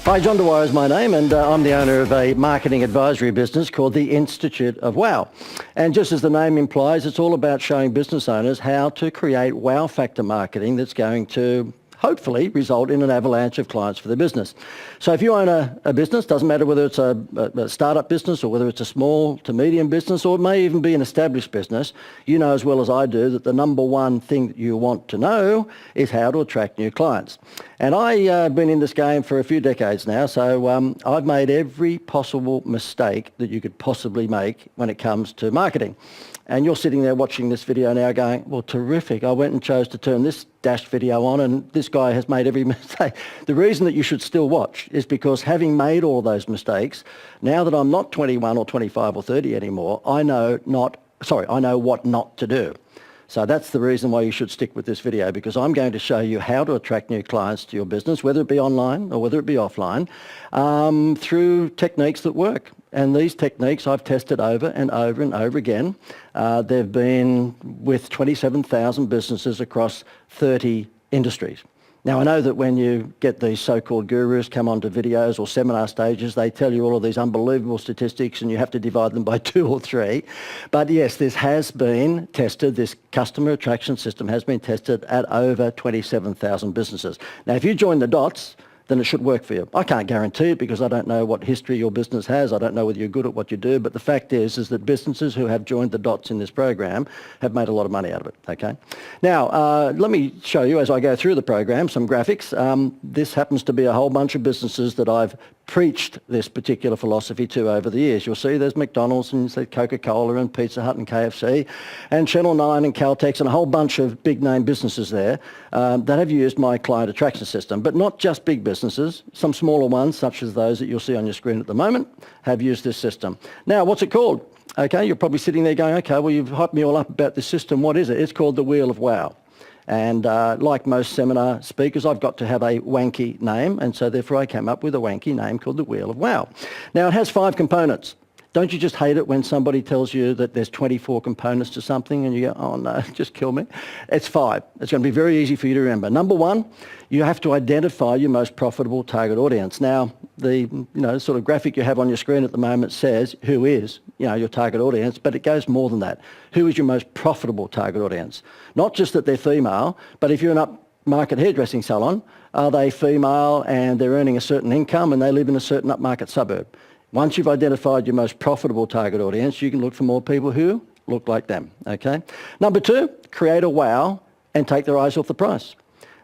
Hi, John Dwyer is my name, and I'm the owner of a marketing advisory business called the Institute of Wow. And just as the name implies, it's all about showing business owners how to create wow factor marketing that's going to hopefully result in an avalanche of clients for their business. So if you own a business, doesn't matter whether it's a startup business or whether it's a small to medium business, or it may even be an established business, you know as well as I do that the number one thing that you want to know is how to attract new clients. And I've been in this game for a few decades now, so I've made every possible mistake that you could possibly make when it comes to marketing. And you're sitting there watching this video now going, well, terrific. I went and chose to turn this dash video on and this guy has made every mistake. The reason that you should still watch is because having made all those mistakes, now that I'm not 21 or 25 or 30 anymore, I know what not to do. So that's the reason why you should stick with this video, because I'm going to show you how to attract new clients to your business, whether it be online or whether it be offline, through techniques that work. And these techniques I've tested over and over and over again. They've been with 27,000 businesses across 30 industries. Now, I know that when you get these so-called gurus come onto videos or seminar stages, they tell you all of these unbelievable statistics and you have to divide them by 2 or 3. But yes, this has been tested. This customer attraction system has been tested at over 27,000 businesses. Now, if you join the dots, then it should work for you. I can't guarantee it because I don't know what history your business has. I don't know whether you're good at what you do, but the fact is that businesses who have joined the dots in this program have made a lot of money out of it, okay? Now, let me show you as I go through the program some graphics. This happens to be a whole bunch of businesses that I've preached this particular philosophy to over the years. You'll see there's McDonald's and Coca-Cola and Pizza Hut and KFC and Channel 9 and Caltex and a whole bunch of big name businesses there that have used my client attraction system, but not just big businesses. Some smaller ones, such as those that you'll see on your screen at the moment, have used this system. Now, what's it called? Okay, you're probably sitting there going, okay, well, you've hyped me all up about this system. What is it? It's called the Wheel of Wow. And like most seminar speakers, I've got to have a wanky name, and so therefore I came up with a wanky name called the Wheel of Wow. Now, it has 5 components. Don't you just hate it when somebody tells you that there's 24 components to something and you go, oh no, just kill me? It's 5. It's going to be very easy for you to remember. Number 1, you have to identify your most profitable target audience. Now, the sort of graphic you have on your screen at the moment says who is your target audience, but it goes more than that. Who is your most profitable target audience? Not just that they're female, but if you're an upmarket hairdressing salon, are they female and they're earning a certain income and they live in a certain upmarket suburb? Once you've identified your most profitable target audience, you can look for more people who look like them, okay? Number 2, create a wow and take their eyes off the price.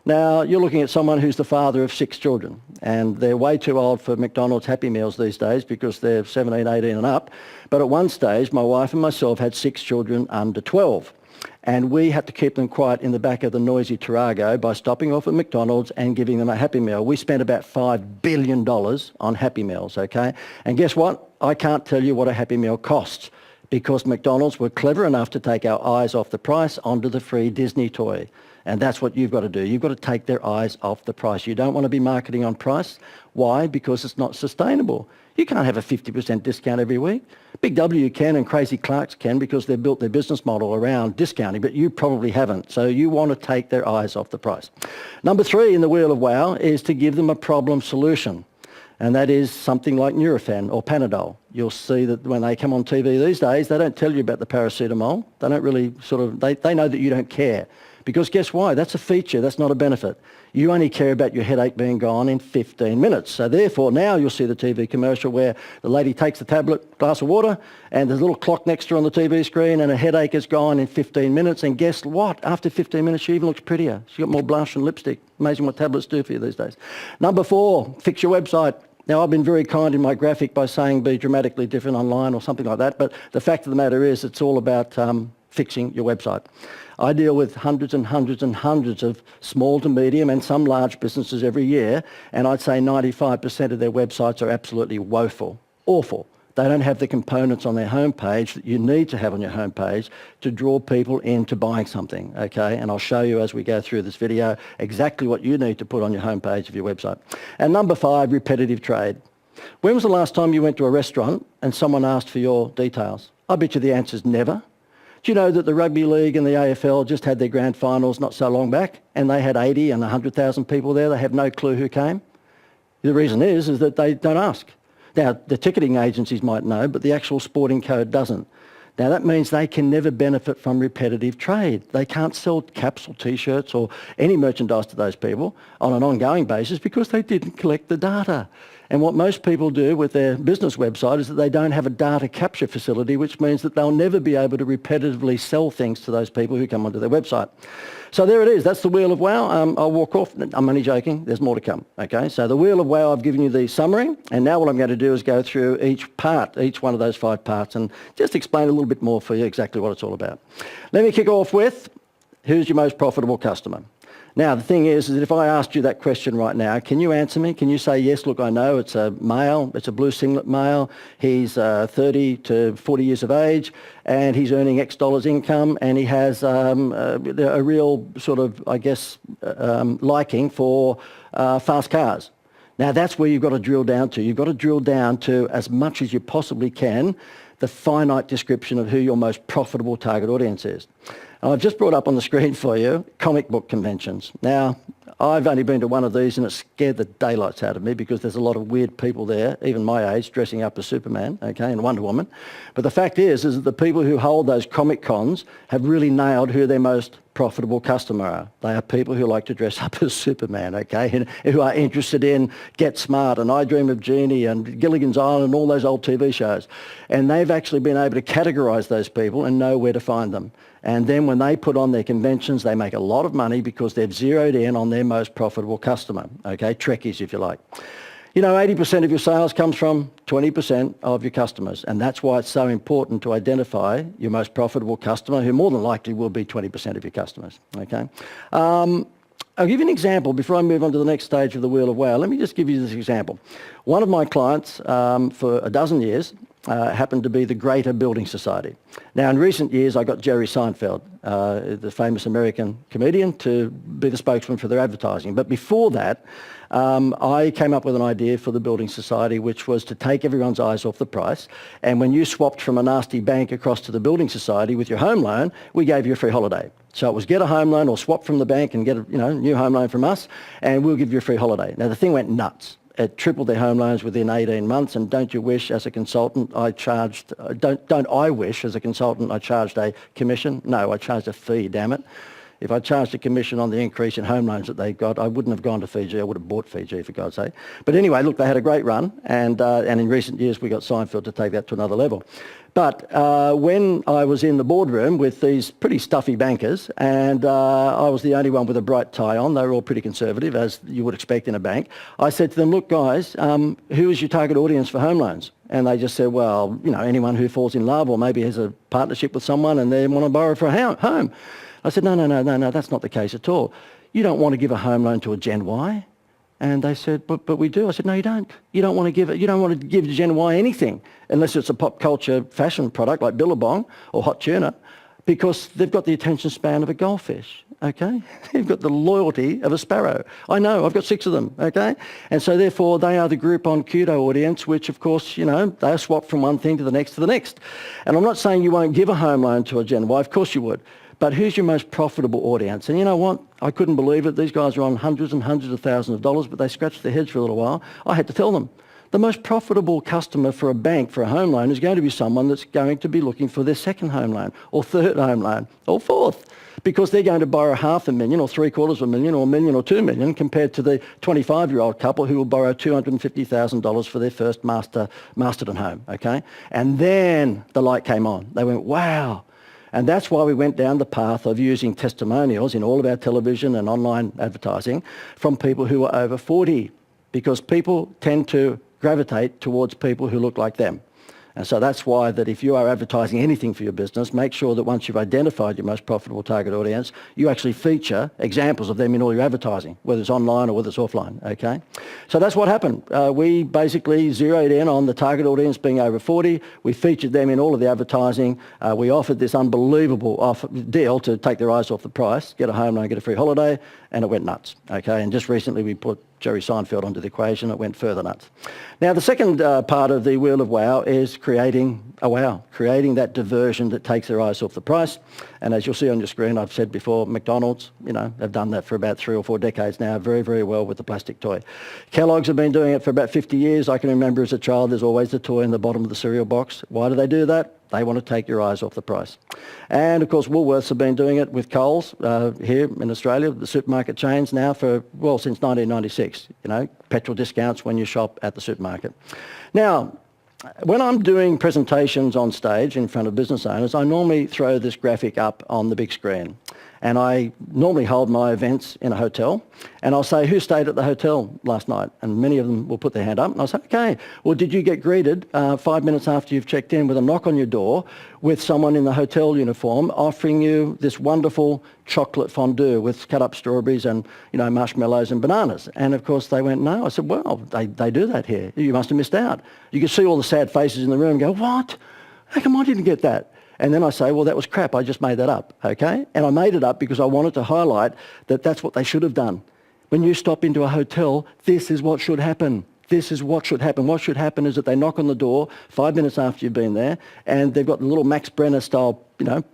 Now, you're looking at someone who's the father of 6 children, and they're way too old for McDonald's Happy Meals these days because they're 17, 18 and up. But at one stage, my wife and myself had 6 children under 12. And we had to keep them quiet in the back of the noisy Tarago by stopping off at McDonald's and giving them a Happy Meal. We spent about $5 billion on Happy Meals, okay? And guess what? I can't tell you what a Happy Meal costs because McDonald's were clever enough to take our eyes off the price onto the free Disney toy. And that's what you've got to do. You've got to take their eyes off the price. You don't want to be marketing on price. Why? Because it's not sustainable. You can't have a 50% discount every week. Big W can and Crazy Clarks can because they've built their business model around discounting, but you probably haven't. So you want to take their eyes off the price. Number 3 in the Wheel of Wow is to give them a problem solution. And that is something like Nurofen or Panadol. You'll see that when they come on TV these days, they don't tell you about the paracetamol. They don't really they know that you don't care. Because guess why? That's a feature, that's not a benefit. You only care about your headache being gone in 15 minutes. So therefore, now you'll see the TV commercial where the lady takes the tablet, glass of water, and there's a little clock next to her on the TV screen, and her headache is gone in 15 minutes. And guess what? After 15 minutes, she even looks prettier. She's got more blush and lipstick. Amazing what tablets do for you these days. Number 4, fix your website. Now, I've been very kind in my graphic by saying be dramatically different online or something like that, but the fact of the matter is it's all about fixing your website. I deal with hundreds and hundreds and hundreds of small to medium and some large businesses every year, and I'd say 95% of their websites are absolutely woeful, awful. They don't have the components on their homepage that you need to have on your homepage to draw people into buying something, okay? And I'll show you as we go through this video exactly what you need to put on your homepage of your website. And number 5, repetitive trade. When was the last time you went to a restaurant and someone asked for your details? I bet you the answer's never. Do you know that the Rugby League and the AFL just had their grand finals not so long back and they had 80 and 100,000 people there? They have no clue who came. The reason is that they don't ask. Now, the ticketing agencies might know, but the actual sporting code doesn't. Now, that means they can never benefit from repetitive trade. They can't sell caps or T-shirts or any merchandise to those people on an ongoing basis because they didn't collect the data. And what most people do with their business website is that they don't have a data capture facility, which means that they'll never be able to repetitively sell things to those people who come onto their website. So there it is. That's the Wheel of Wow. I'll walk off. I'm only joking. There's more to come. Okay. So the Wheel of Wow, I've given you the summary. And now what I'm going to do is go through each one of those 5 parts, and just explain a little bit more for you exactly what it's all about. Let me kick off with, who's your most profitable customer? Now, the thing is that if I asked you that question right now, can you answer me? Can you say, yes, look, I know it's a male, it's a blue singlet male, he's 30 to 40 years of age, and he's earning X dollars income, and he has a real sort of, I guess, liking for fast cars. Now, that's where you've got to drill down to. You've got to drill down to, as much as you possibly can, the finite description of who your most profitable target audience is. And I've just brought up on the screen for you comic book conventions. Now, I've only been to one of these and it scared the daylights out of me because there's a lot of weird people there, even my age, dressing up as Superman, okay, and Wonder Woman. But the fact is that the people who hold those comic cons have really nailed who their most profitable customer are. They are people who like to dress up as Superman, okay, and who are interested in Get Smart and I Dream of Jeannie and Gilligan's Island and all those old TV shows. And they've actually been able to categorise those people and know where to find them. And then when they put on their conventions, they make a lot of money because they've zeroed in on their most profitable customer, okay, Trekkies if you like. You know, 80% of your sales comes from 20% of your customers, and that's why it's so important to identify your most profitable customer, who more than likely will be 20% of your customers, okay? I'll give you an example before I move on to the next stage of the Wheel of Wow. Let me just give you this example. One of my clients for a dozen years happened to be the Greater Building Society. Now, in recent years, I got Jerry Seinfeld, the famous American comedian, to be the spokesman for their advertising. But before that, I came up with an idea for the Building Society, which was to take everyone's eyes off the price. And when you swapped from a nasty bank across to the Building Society with your home loan, we gave you a free holiday. So it was get a home loan or swap from the bank and get a new home loan from us, and we'll give you a free holiday. Now, the thing went nuts. It tripled their home loans within 18 months, and don't you wish as a consultant I charged, don't I wish as a consultant I charged a commission? No, I charged a fee, damn it. If I charged a commission on the increase in home loans that they got, I wouldn't have gone to Fiji. I would have bought Fiji, for God's sake. But anyway, look, they had a great run, and in recent years we got Seinfeld to take that to another level. But when I was in the boardroom with these pretty stuffy bankers, and I was the only one with a bright tie on, they were all pretty conservative, as you would expect in a bank, I said to them, look, guys, who is your target audience for home loans? And they just said, well, anyone who falls in love or maybe has a partnership with someone and they want to borrow for a home. I said, no, that's not the case at all. You don't want to give a home loan to a Gen Y. And they said, but we do. I said, no, you don't. You don't want to give Gen Y anything unless it's a pop culture fashion product like Billabong or hot tuna, because they've got the attention span of a goldfish, okay? They've got the loyalty of a sparrow. I know, I've got 6 of them, okay? And so therefore they are the Groupon Kudo audience, which of course, they swap from one thing to the next to the next. And I'm not saying you won't give a home loan to a Gen Y, of course you would. But who's your most profitable audience? And you know what? I couldn't believe it. These guys are on hundreds and hundreds of thousands of dollars, but they scratched their heads for a little while. I had to tell them. The most profitable customer for a bank for a home loan is going to be someone that's going to be looking for their second home loan or third home loan or fourth, because they're going to borrow $500,000 or $750,000 or $1 million or $2 million compared to the 25-year-old couple who will borrow $250,000 for their first Masterton home, okay? And then the light came on. They went, wow. And that's why we went down the path of using testimonials in all of our television and online advertising from people who are over 40, because people tend to gravitate towards people who look like them. And so that's why that if you are advertising anything for your business, make sure that once you've identified your most profitable target audience, you actually feature examples of them in all your advertising, whether it's online or whether it's offline, okay? So that's what happened. We basically zeroed in on the target audience being over 40. We featured them in all of the advertising. We offered this unbelievable deal to take their eyes off the price, get a home loan, get a free holiday, and it went nuts, okay? And just recently we put Jerry Seinfeld onto the equation, it went further nuts. Now, the second part of the Wheel of Wow is creating a wow, creating that diversion that takes their eyes off the price. And as you'll see on your screen, I've said before, McDonald's, have done that for about 3 or 4 decades now, very, very well with the plastic toy. Kellogg's have been doing it for about 50 years. I can remember as a child, there's always the toy in the bottom of the cereal box. Why do they do that? They want to take your eyes off the price. And of course, Woolworths have been doing it with Coles here in Australia, the supermarket chains now since 1996, petrol discounts when you shop at the supermarket. Now, when I'm doing presentations on stage in front of business owners, I normally throw this graphic up on the big screen. And I normally hold my events in a hotel, and I'll say, who stayed at the hotel last night? And many of them will put their hand up, and I'll say, okay, well, did you get greeted 5 minutes after you've checked in with a knock on your door with someone in the hotel uniform offering you this wonderful chocolate fondue with cut up strawberries and, marshmallows and bananas? And of course they went, no. I said, well, they do that here. You must have missed out. You could see all the sad faces in the room and go, what? How come I didn't get that? And then I say, well, that was crap. I just made that up, okay? And I made it up because I wanted to highlight that that's what they should have done. When you stop into a hotel, this is what should happen. This is what should happen. What should happen is that they knock on the door 5 minutes after you've been there, and they've got the little Max Brenner style,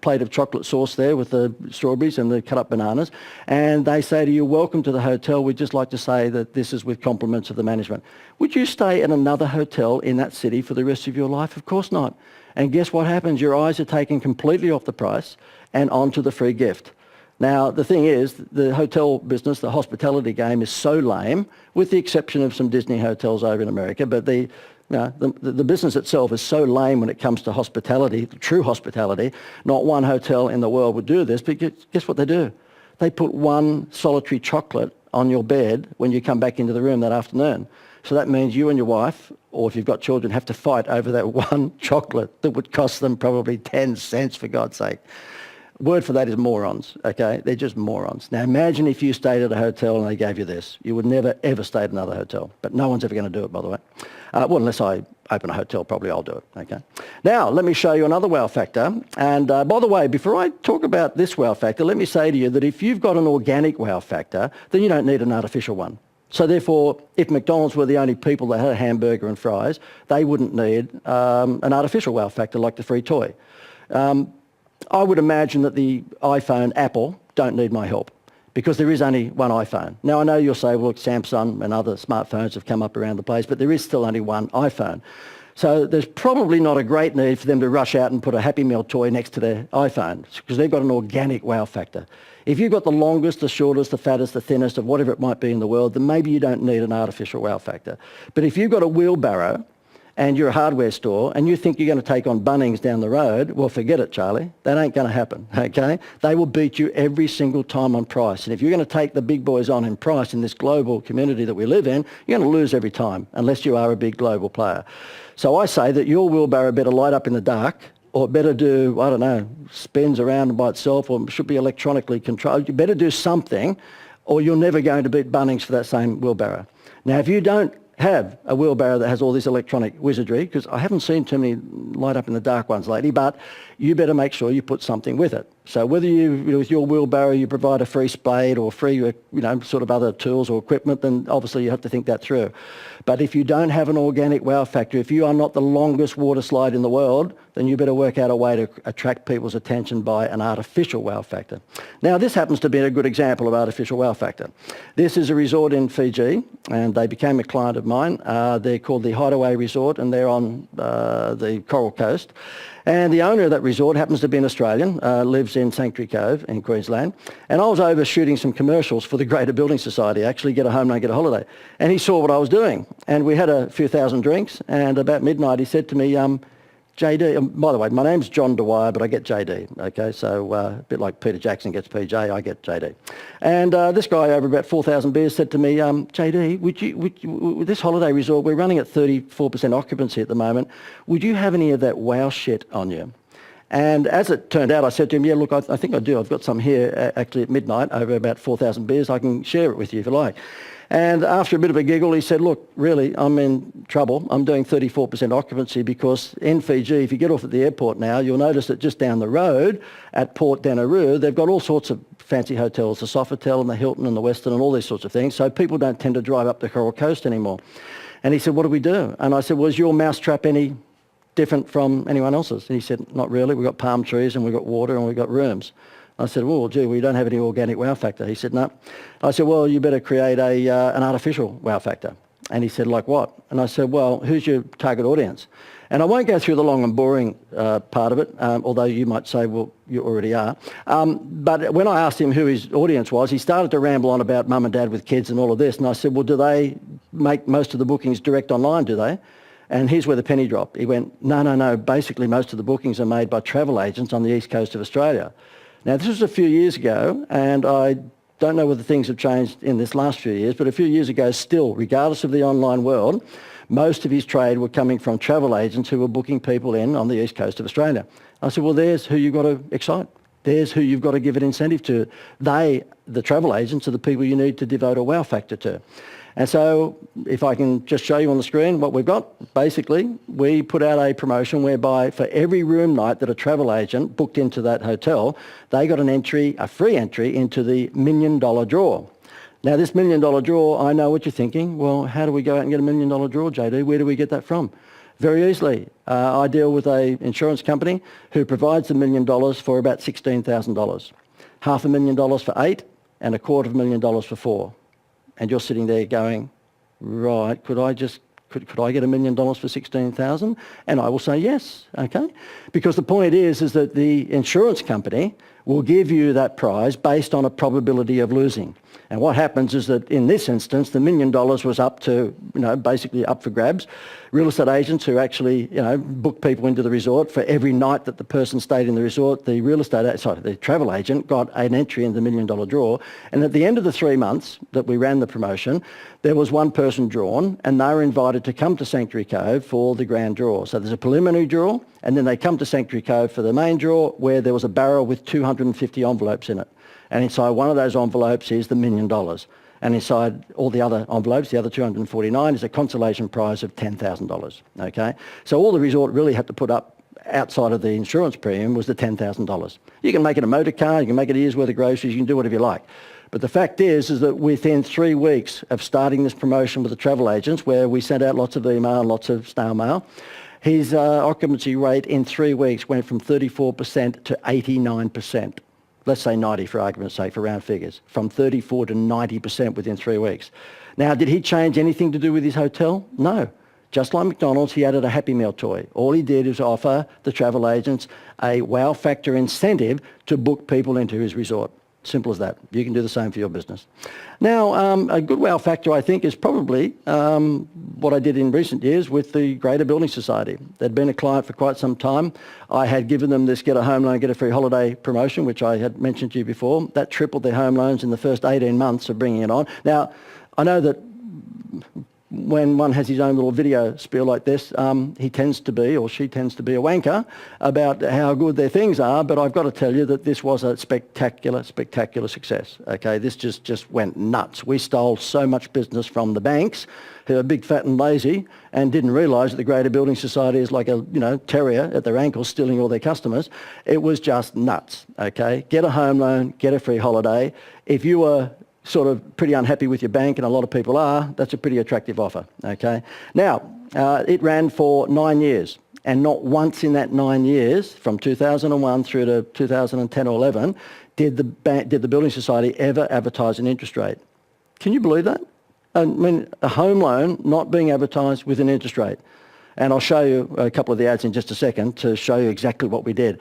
plate of chocolate sauce there with the strawberries and the cut up bananas, and they say to you, welcome to the hotel. We'd just like to say that this is with compliments of the management. Would you stay at another hotel in that city for the rest of your life? Of course not. And guess what happens? Your eyes are taken completely off the price and onto the free gift. Now, the thing is, the hotel business, the hospitality game is so lame, with the exception of some Disney hotels over in America, but the business itself is so lame when it comes to hospitality, true hospitality. Not one hotel in the world would do this, but guess what they do? They put one solitary chocolate on your bed when you come back into the room that afternoon. So that means you and your wife, or if you've got children, have to fight over that one chocolate that would cost them probably 10 cents, for God's sake. Word for that is morons, okay? They're just morons. Now imagine if you stayed at a hotel and they gave you this. You would never, ever stay at another hotel. But no one's ever going to do it, by the way. Well, unless I open a hotel, probably I'll do it, okay? Now, let me show you another wow factor. And by the way, before I talk about this wow factor, let me say to you that if you've got an organic wow factor, then you don't need an artificial one. So therefore, if McDonald's were the only people that had a hamburger and fries, they wouldn't need an artificial wow factor like the free toy. I would imagine that the iPhone, Apple, don't need my help because there is only one iPhone. Now, I know you'll say, well, Samsung and other smartphones have come up around the place, but there is still only one iPhone. So there's probably not a great need for them to rush out and put a Happy Meal toy next to their iPhone because they've got an organic wow factor. If you've got the longest, the shortest, the fattest, the thinnest of whatever it might be in the world, then maybe you don't need an artificial wow factor. But if you've got a wheelbarrow and you're a hardware store and you think you're going to take on Bunnings down the road, well, forget it, Charlie. That ain't going to happen, okay? They will beat you every single time on price. And if you're going to take the big boys on in price in this global community that we live in, you're going to lose every time unless you are a big global player. So I say that your wheelbarrow better light up in the dark, or better do, I don't know, spins around by itself, or should be electronically controlled. You better do something, or you're never going to beat Bunnings for that same wheelbarrow. Now, if you don't have a wheelbarrow that has all this electronic wizardry, because I haven't seen too many light up in the dark ones lately, but you better make sure you put something with it. So whether with your wheelbarrow you provide a free spade or free, sort of other tools or equipment, then obviously you have to think that through. But if you don't have an organic wow factor, if you are not the longest water slide in the world, then you better work out a way to attract people's attention by an artificial wow factor. Now, this happens to be a good example of artificial wow factor. This is a resort in Fiji, and they became a client of mine. They're called the Hideaway Resort, and they're on the Coral Coast. And the owner of that resort happens to be an Australian, lives in Sanctuary Cove in Queensland. And I was over shooting some commercials for the Greater Building Society, actually get a home loan, get a holiday. And he saw what I was doing. And we had a few thousand drinks, and about midnight he said to me, JD, by the way, my name's John Dwyer, but I get JD, okay? So a bit like Peter Jackson gets PJ, I get JD. And this guy over about 4,000 beers said to me, JD, with this holiday resort, we're running at 34% occupancy at the moment. Would you have any of that wow shit on you? And as it turned out, I said to him, yeah, look, I think I do. I've got some here actually at midnight over about 4,000 beers. I can share it with you if you like. And after a bit of a giggle, he said, look, really, I'm in trouble. I'm doing 34% occupancy because in Fiji, if you get off at the airport now, you'll notice that just down the road at Port Denaroo, they've got all sorts of fancy hotels, the Sofitel and the Hilton and the Westin and all these sorts of things. So people don't tend to drive up the Coral Coast anymore. And he said, what do we do? And I said, well, is your mousetrap any different from anyone else's? And he said, not really. We've got palm trees and we've got water and we've got rooms. I said, well, gee, we don't have any organic wow factor. He said, no. I said, well, you better create an artificial wow factor. And he said, like what? And I said, well, who's your target audience? And I won't go through the long and boring part of it, although you might say, well, you already are. But when I asked him who his audience was, he started to ramble on about mum and dad with kids and all of this. And I said, well, do they make most of the bookings direct online, do they? And here's where the penny dropped. He went, no. Basically, most of the bookings are made by travel agents on the east coast of Australia. Now, this was a few years ago, and I don't know whether things have changed in this last few years, but a few years ago still, regardless of the online world, most of his trade were coming from travel agents who were booking people in on the east coast of Australia. I said, well, there's who you've got to excite. There's who you've got to give an incentive to. They, the travel agents, are the people you need to devote a wow factor to. And so if I can just show you on the screen what we've got, basically we put out a promotion whereby for every room night that a travel agent booked into that hotel, they got an entry, a free entry into the $1 million draw. Now this $1 million draw, I know what you're thinking. Well, how do we go out and get a $1 million draw, JD? Where do we get that from? Very easily. I deal with an insurance company who provides the $1 million for about $16,000. $500,000 for 8 and $250,000 for 4. And you're sitting there going, right, could I get $1 million for 16,000? And I will say yes, okay? Because the point is that the insurance company will give you that prize based on a probability of losing. And what happens is that in this instance, the $1 million was up to, basically up for grabs. Real estate agents who actually, book people into the resort for every night that the person stayed in the resort, the travel agent got an entry in the $1 million draw. And at the end of the 3 months that we ran the promotion, there was one person drawn and they were invited to come to Sanctuary Cove for the grand draw. So there's a preliminary draw and then they come to Sanctuary Cove for the main draw where there was a barrel with 250 envelopes in it. And inside one of those envelopes is the $1 million. And inside all the other envelopes, the other 249, is a consolation prize of $10,000, okay? So all the resort really had to put up outside of the insurance premium was the $10,000. You can make it a motor car, you can make it a year's worth of groceries, you can do whatever you like. But the fact is that within 3 weeks of starting this promotion with the travel agents, where we sent out lots of email and lots of snail mail, his occupancy rate in 3 weeks went from 34% to 89%. Let's say 90 for argument's sake, for round figures, from 34 to 90% within 3 weeks. Now, did he change anything to do with his hotel? No. Just like McDonald's, he added a Happy Meal toy. All he did is offer the travel agents a wow factor incentive to book people into his resort. Simple as that. You can do the same for your business. Now, a good wow factor, I think, is probably what I did in recent years with the Greater Building Society. They'd been a client for quite some time. I had given them this get a home loan, get a free holiday promotion, which I had mentioned to you before. That tripled their home loans in the first 18 months of bringing it on. Now, I know that when one has his own little video spiel like this, he tends to be, or she tends to be, a wanker about how good their things are, but I've got to tell you that this was a spectacular, spectacular success, okay? This just went nuts. We stole so much business from the banks, who are big, fat and lazy, and didn't realise that the Greater Building Society is like a, terrier at their ankles stealing all their customers. It was just nuts, okay? Get a home loan, get a free holiday. If you were sort of pretty unhappy with your bank, and a lot of people are, that's a pretty attractive offer, okay? Now, it ran for 9 years, and not once in that 9 years, from 2001 through to 2010 or 11, did the Building Society ever advertise an interest rate. Can you believe that? I mean, a home loan not being advertised with an interest rate. And I'll show you a couple of the ads in just a second to show you exactly what we did.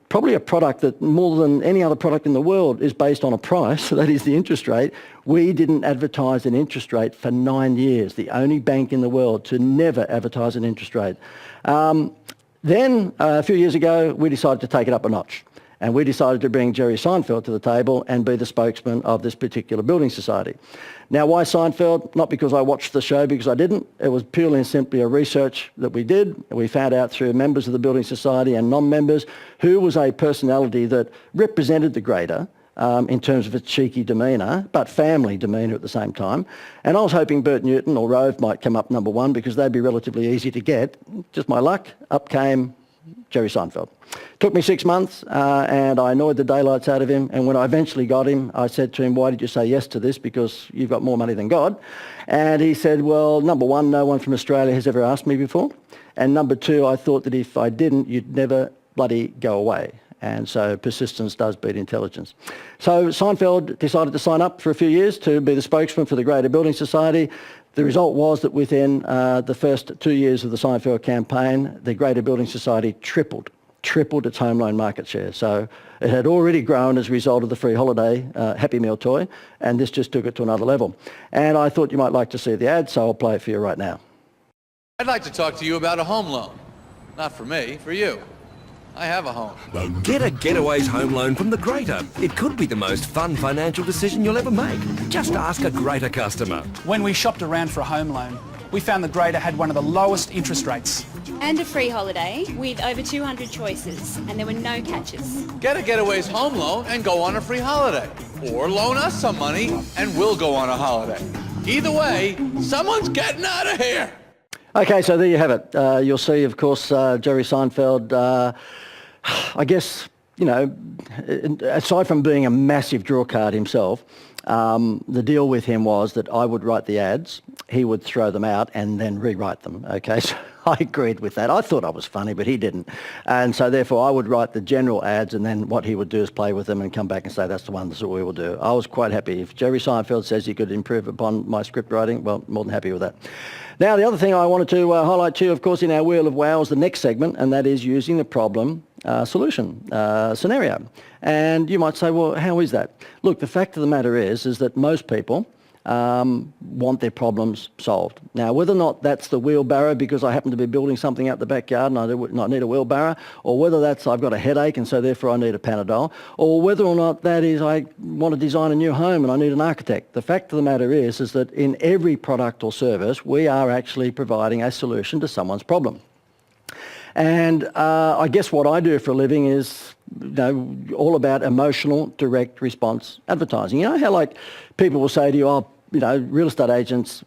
Probably a product that more than any other product in the world is based on a price, so that is the interest rate. We didn't advertise an interest rate for 9 years, the only bank in the world to never advertise an interest rate. Then, a few years ago, we decided to take it up a notch. And we decided to bring Jerry Seinfeld to the table and be the spokesman of this particular building society. Now, why Seinfeld? Not because I watched the show, because I didn't. It was purely and simply a research that we did. We found out through members of the building society and non-members who was a personality that represented the Greater in terms of its cheeky demeanour, but family demeanour at the same time. And I was hoping Bert Newton or Rove might come up number one because they'd be relatively easy to get. Just my luck, up came Jerry Seinfeld. Took me 6 months and I annoyed the daylights out of him, and when I eventually got him, I said to him, why did you say yes to this? Because you've got more money than God. And he said, well, number one, no one from Australia has ever asked me before. And number two, I thought that if I didn't, you'd never bloody go away. And so persistence does beat intelligence. So Seinfeld decided to sign up for a few years to be the spokesman for the Greater Building Society. The result was that within the first 2 years of the Seinfeld campaign, the Greater Building Society tripled its home loan market share. So it had already grown as a result of the free holiday Happy Meal toy, and this just took it to another level. And I thought you might like to see the ad, so I'll play it for you right now. I'd like to talk to you about a home loan. Not for me, for you. I have a home. Get a Getaways home loan from the Greater. It could be the most fun financial decision you'll ever make. Just ask a Greater customer. When we shopped around for a home loan, we found the Greater had one of the lowest interest rates. And a free holiday with over 200 choices, and there were no catches. Get a Getaways home loan and go on a free holiday. Or loan us some money and we'll go on a holiday. Either way, someone's getting out of here. Okay, so there you have it. You'll see, of course, Jerry Seinfeld, I guess, you know, aside from being a massive draw card himself, the deal with him was that I would write the ads, he would throw them out and then rewrite them. Okay, so I agreed with that. I thought I was funny, but he didn't. And so therefore I would write the general ads, and then what he would do is play with them and come back and say, that's the one, that's what we will do. I was quite happy. If Jerry Seinfeld says he could improve upon my script writing, well, more than happy with that. Now, the other thing I wanted to highlight to you, of course, in our Wheel of Wow is the next segment, and that is using the problem solution scenario. And you might say, well, how is that? Look, the fact of the matter is that most people want their problems solved. Now, whether or not that's the wheelbarrow because I happen to be building something out the backyard and I need a wheelbarrow, or whether that's I've got a headache and so therefore I need a Panadol, or whether or not that is I want to design a new home and I need an architect. The fact of the matter is that in every product or service, we are actually providing a solution to someone's problem. And I guess what I do for a living is, you know, all about emotional direct response advertising. You know how like people will say to you, oh, you know, real estate agents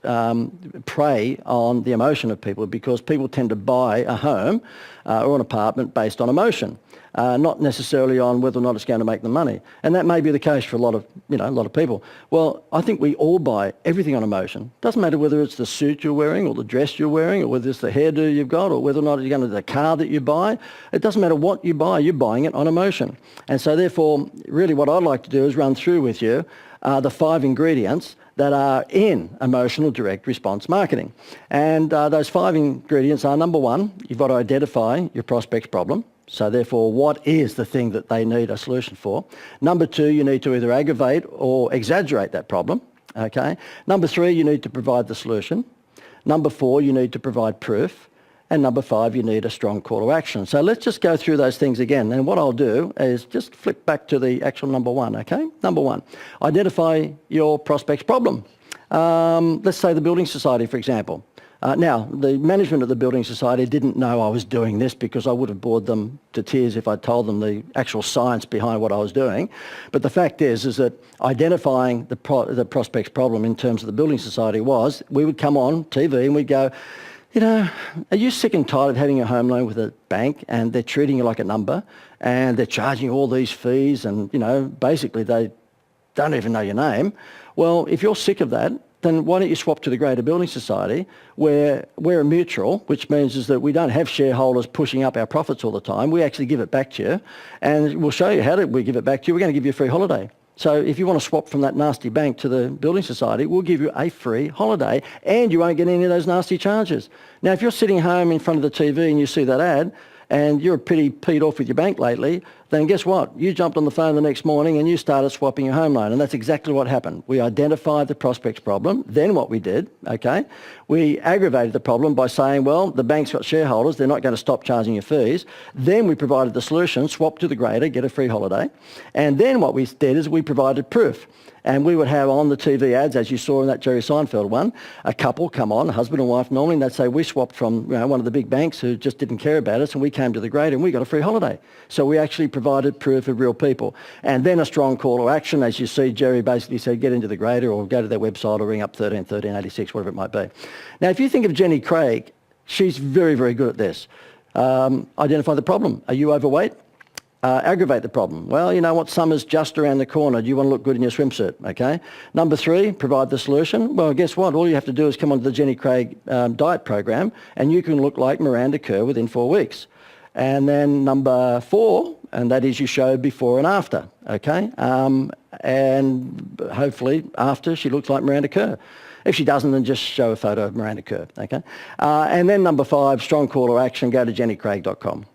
prey on the emotion of people because people tend to buy a home or an apartment based on emotion, not necessarily on whether or not it's going to make them money. And that may be the case for a lot of people. Well, I think we all buy everything on emotion. Doesn't matter whether it's the suit you're wearing or the dress you're wearing or whether it's the hairdo you've got or whether or not you're going to the car that you buy. It doesn't matter what you buy, you're buying it on emotion. And so therefore, really what I'd like to do is run through with you the 5 ingredients that are in emotional direct response marketing. And those 5 ingredients are, number 1, you've got to identify your prospect's problem. So therefore, what is the thing that they need a solution for? Number 2, you need to either aggravate or exaggerate that problem. Okay. Number 3, you need to provide the solution. Number 4, you need to provide proof. And number 5, you need a strong call to action. So let's just go through those things again. And what I'll do is just flip back to the actual number 1, okay? Number 1, identify your prospect's problem. Let's say the Building Society, for example. Now, the management of the Building Society didn't know I was doing this because I would have bored them to tears if I told them the actual science behind what I was doing. But the fact is that identifying the prospect's problem in terms of the Building Society was, we would come on TV and we'd go, you know, are you sick and tired of having a home loan with a bank and they're treating you like a number and they're charging you all these fees and, you know, basically they don't even know your name? Well, if you're sick of that, then why don't you swap to the Greater Building Society where we're a mutual, which means is that we don't have shareholders pushing up our profits all the time. We actually give it back to you, and we'll show you how we give it back to you. We're going to give you a free holiday. So if you want to swap from that nasty bank to the Building Society, we'll give you a free holiday and you won't get any of those nasty charges. Now, if you're sitting home in front of the TV and you see that ad and you're pretty peed off with your bank lately, then guess what? You jumped on the phone the next morning and you started swapping your home loan. And that's exactly what happened. We identified the prospect's problem. Then what we did, okay, we aggravated the problem by saying, well, the bank's got shareholders. They're not going to stop charging you fees. Then we provided the solution, swap to the Greater, get a free holiday. And then what we did is we provided proof. And we would have on the TV ads, as you saw in that Jerry Seinfeld one, a couple come on, husband and wife normally, and they'd say, we swapped from one of the big banks who just didn't care about us and we came to the Greater and we got a free holiday. So we actually provided proof of real people. And then a strong call to action. As you see, Jerry basically said, get into the grader or go to their website or ring up 1386, whatever it might be. Now, if you think of Jenny Craig, she's very, very good at this. Identify the problem. Are you overweight? Aggravate the problem. Well, you know what? Summer's just around the corner. Do you want to look good in your swimsuit? Okay. Number 3, provide the solution. Well, guess what? All you have to do is come onto the Jenny Craig diet program and you can look like Miranda Kerr within 4 weeks. And then number 4, and that is you show before and after. Okay. And hopefully after she looks like Miranda Kerr. If she doesn't, then just show a photo of Miranda Kerr. Okay. And then number 5, strong call to action, go to jennycraig.com.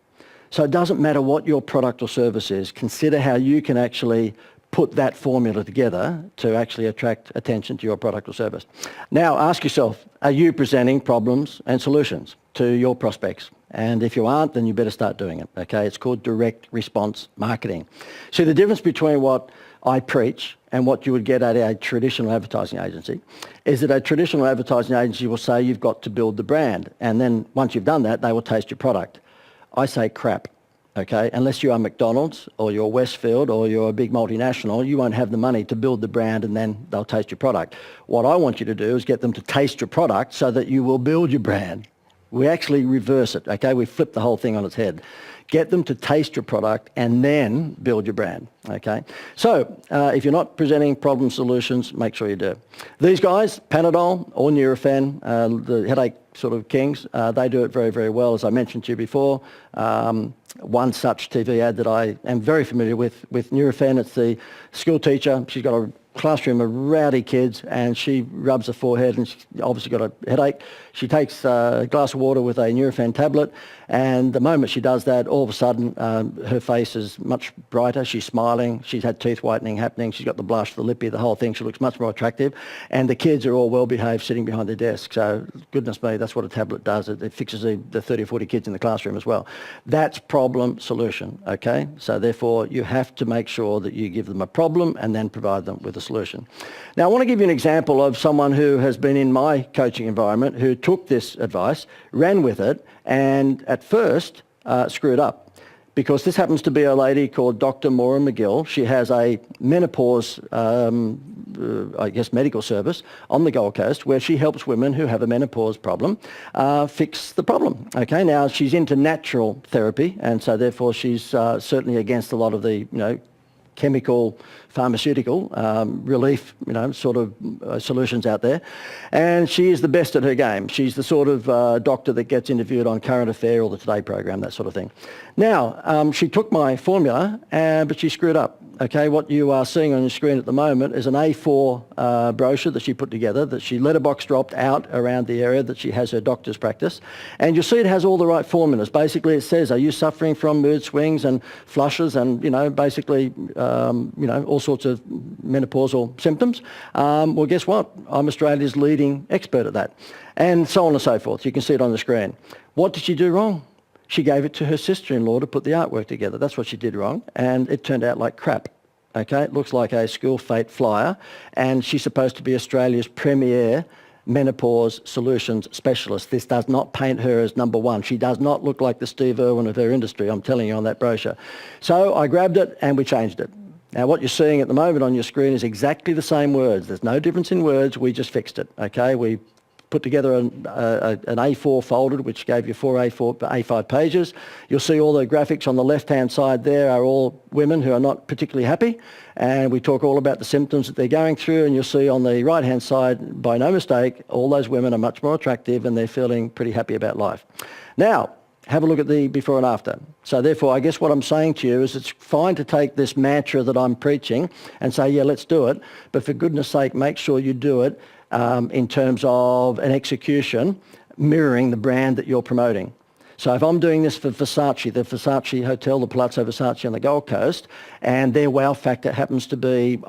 So it doesn't matter what your product or service is, consider how you can actually put that formula together to actually attract attention to your product or service. Now ask yourself, are you presenting problems and solutions to your prospects? And if you aren't, then you better start doing it, okay? It's called direct response marketing. See, the difference between what I preach and what you would get at a traditional advertising agency is that a traditional advertising agency will say you've got to build the brand. And then once you've done that, they will taste your product. I say crap, okay? Unless you are McDonald's or you're Westfield or you're a big multinational, you won't have the money to build the brand and then they'll taste your product. What I want you to do is get them to taste your product so that you will build your brand. We actually reverse it, okay? We flip the whole thing on its head. Get them to taste your product and then build your brand, okay? So if you're not presenting problem solutions, make sure you do. These guys, Panadol or Nurofen, the headache sort of kings, they do it very, very well, as I mentioned to you before. One such TV ad that I am very familiar with Nurofen, it's the school teacher. She's got a classroom of rowdy kids and she rubs her forehead and she's obviously got a headache. She takes a glass of water with a Nurofen tablet and the moment she does that, all of a sudden her face is much brighter. She's smiling. She's had teeth whitening happening. She's got the blush, the lippy, the whole thing. She looks much more attractive and the kids are all well behaved sitting behind their desk. So goodness me, that's what a tablet does. It fixes the 30 or 40 kids in the classroom as well. That's problem solution, okay? So therefore you have to make sure that you give them a problem and then provide them with a solution. Now I want to give you an example of someone who has been in my coaching environment who took this advice, ran with it, and at first screwed up. Because this happens to be a lady called Dr. Maura McGill. She has a menopause, medical service on the Gold Coast where she helps women who have a menopause problem fix the problem. Okay, now she's into natural therapy and so therefore she's certainly against a lot of the, chemical, pharmaceutical relief, sort of solutions out there. And she is the best at her game. She's the sort of doctor that gets interviewed on Current Affair or the Today program, that sort of thing. Now, she took my formula, but she screwed up. Okay, what you are seeing on your screen at the moment is an A4 brochure that she put together, that she letterbox dropped out around the area that she has her doctor's practice. And you'll see it has all the right formulas. Basically, it says, are you suffering from mood swings and flushes and, basically, all sorts of menopausal symptoms? Well, guess what? I'm Australia's leading expert at that. And so on and so forth. You can see it on the screen. What did she do wrong? She gave it to her sister-in-law to put the artwork together. That's what she did wrong. And it turned out like crap. Okay, it looks like a school fete flyer. And she's supposed to be Australia's premier menopause solutions specialist. This does not paint her as number one. She does not look like the Steve Irwin of her industry, I'm telling you, on that brochure. So I grabbed it and we changed it. Now what you're seeing at the moment on your screen is exactly the same words. There's no difference in words. We just fixed it. Okay, we put together an A4 folded, which gave you 4 A5 pages. You'll see all the graphics on the left-hand side there are all women who are not particularly happy. And we talk all about the symptoms that they're going through. And you'll see on the right-hand side, by no mistake, all those women are much more attractive and they're feeling pretty happy about life. Now, have a look at the before and after. So therefore, I guess what I'm saying to you is it's fine to take this mantra that I'm preaching and say, yeah, let's do it. But for goodness sake, make sure you do it in terms of an execution mirroring the brand that you're promoting. So if I'm doing this for Versace, the Versace Hotel, the Palazzo Versace on the Gold Coast, and their wow factor happens to be